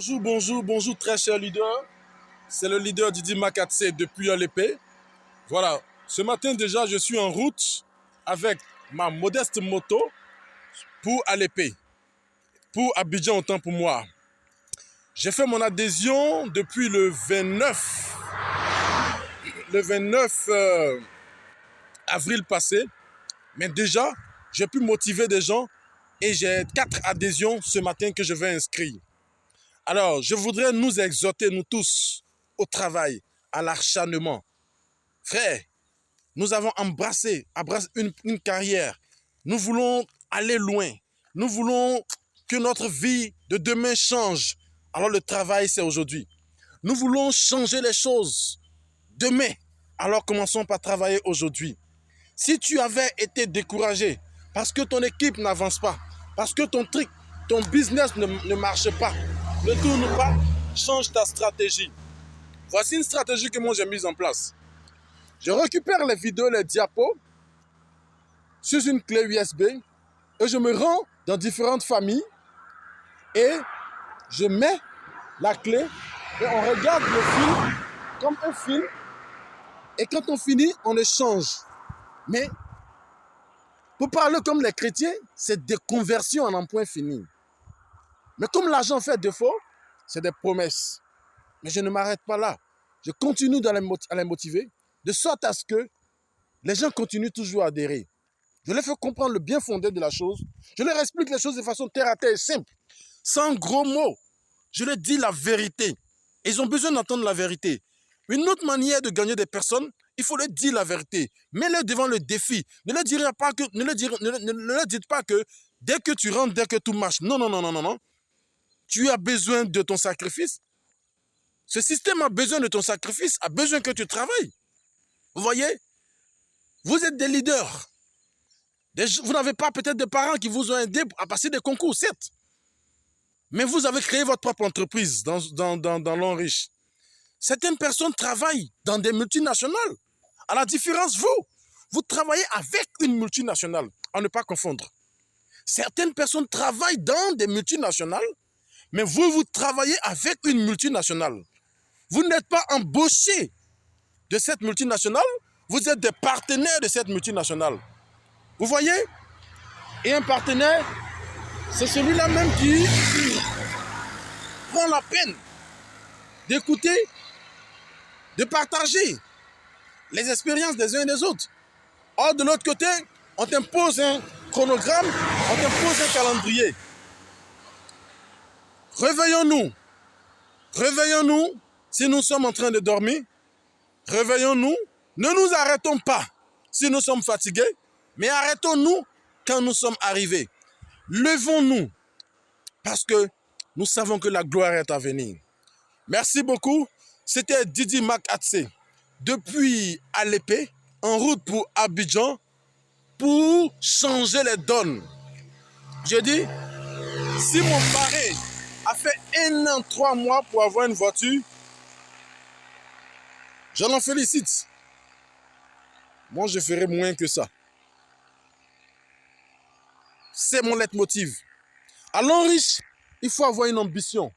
Bonjour, bonjour, bonjour très cher leader. C'est le leader Didi Makatse depuis l'épée. Voilà, ce matin déjà je suis en route avec ma modeste moto pour l'épée, pour Abidjan autant pour moi. J'ai fait mon adhésion depuis le 29 avril passé, mais déjà j'ai pu motiver des gens et j'ai 4 adhésions ce matin que je vais inscrire. Alors, je voudrais nous exhorter, nous tous, au travail, à l'acharnement. Frère, nous avons embrassé une carrière. Nous voulons aller loin. Nous voulons que notre vie de demain change. Alors le travail, c'est aujourd'hui. Nous voulons changer les choses demain. Alors commençons par travailler aujourd'hui. Si tu avais été découragé parce que ton équipe n'avance pas, parce que ton business ne marche pas, ne tourne pas, change ta stratégie. Voici une stratégie que moi j'ai mise en place. Je récupère les vidéos, les diapos sur une clé USB et je me rends dans différentes familles et je mets la clé et on regarde le film comme un film et quand on finit, on échange. Mais pour parler comme les chrétiens, c'est des conversions en un point fini. Mais comme l'argent fait défaut, c'est des promesses. Mais je ne m'arrête pas là. Je continue à les motiver, de sorte à ce que les gens continuent toujours à adhérer. Je leur fais comprendre le bien fondé de la chose. Je leur explique les choses de façon terre à terre et simple, sans gros mots. Je leur dis la vérité. Ils ont besoin d'entendre la vérité. Une autre manière de gagner des personnes, il faut leur dire la vérité. Mets-les devant le défi. Ne leur dites pas que dès que tu rentres, dès que tout marche. Non, non, non, non, non, non. Tu as besoin de ton sacrifice. Ce système a besoin de ton sacrifice, a besoin que tu travailles. Vous voyez? Vous êtes des leaders. Vous n'avez pas peut-être de parents qui vous ont aidé à passer des concours, certes. Mais vous avez créé votre propre entreprise dans l'Enriche. Certaines personnes travaillent dans des multinationales. À la différence, vous travaillez avec une multinationale, à ne pas confondre. Certaines personnes travaillent dans des multinationales, mais vous travaillez avec une multinationale. Vous n'êtes pas embauché de cette multinationale, vous êtes des partenaires de cette multinationale. Vous voyez? Et un partenaire, c'est celui-là même qui prend la peine d'écouter, de partager les expériences des uns et des autres. Or, de l'autre côté, on t'impose un chronogramme, on t'impose un calendrier. Réveillons-nous. Réveillons-nous si nous sommes en train de dormir. Réveillons-nous. Ne nous arrêtons pas si nous sommes fatigués, mais arrêtons-nous quand nous sommes arrivés. Levons-nous parce que nous savons que la gloire est à venir. Merci beaucoup. C'était Didi Makatse depuis l'épée, en route pour Abidjan, pour changer les donnes. Je dis, si mon pari a fait 1 an, 3 mois pour avoir une voiture, je l'en félicite. Moi, je ferai moins que ça. C'est mon leitmotiv. À l'Enriche, il faut avoir une ambition.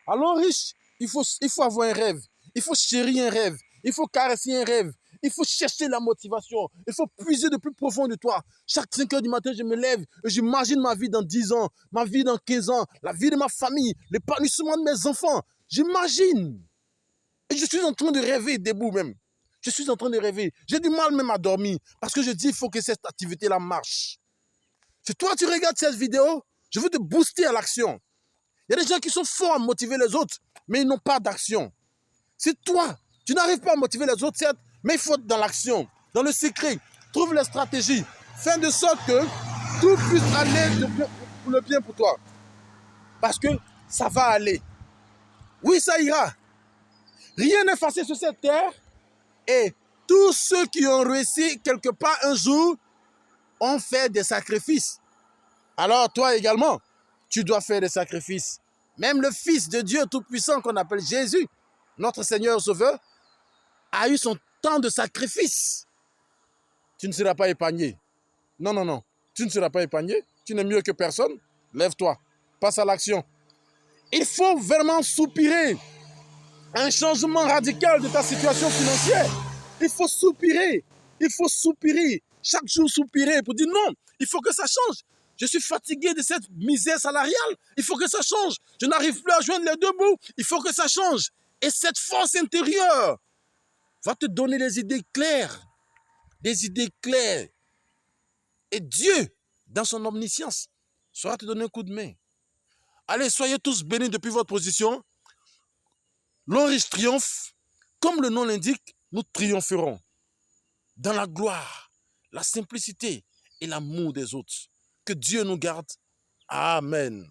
À l'Enriche, il faut avoir un rêve. Il faut chérir un rêve. Il faut caresser un rêve. Il faut chercher la motivation. Il faut puiser de plus profond de toi. Chaque 5 heures du matin, je me lève et j'imagine ma vie dans 10 ans, ma vie dans 15 ans, la vie de ma famille, l'épanouissement de mes enfants. J'imagine. Et je suis en train de rêver debout même. Je suis en train de rêver. J'ai du mal même à dormir parce que je dis il faut que cette activité-là marche. Si toi, tu regardes cette vidéo, je veux te booster à l'action. Il y a des gens qui sont forts à motiver les autres, mais ils n'ont pas d'action. Si toi, tu n'arrives pas à motiver les autres, certes, mais il faut être dans l'action, dans le secret. Trouve les stratégies. Fais de sorte que tout puisse aller pour le bien pour toi. Parce que ça va aller. Oui, ça ira. Rien n'est facile sur cette terre. Et tous ceux qui ont réussi quelque part un jour ont fait des sacrifices. Alors toi également, tu dois faire des sacrifices. Même le Fils de Dieu Tout-Puissant qu'on appelle Jésus, notre Seigneur Sauveur, a eu son temps de sacrifice. Tu ne seras pas épargné. Non, non, non. Tu ne seras pas épargné. Tu n'es mieux que personne. Lève-toi. Passe à l'action. Il faut vraiment soupirer un changement radical de ta situation financière. Il faut soupirer. Il faut soupirer. Chaque jour soupirer pour dire non, il faut que ça change. Je suis fatigué de cette misère salariale. Il faut que ça change. Je n'arrive plus à joindre les deux bouts. Il faut que ça change. Et cette force intérieure va te donner des idées claires. Des idées claires. Et Dieu, dans son omniscience, saura te donner un coup de main. Allez, soyez tous bénis depuis votre position. L'on riche triomphe. Comme le nom l'indique, nous triompherons dans la gloire, la simplicité et l'amour des autres. Que Dieu nous garde. Amen.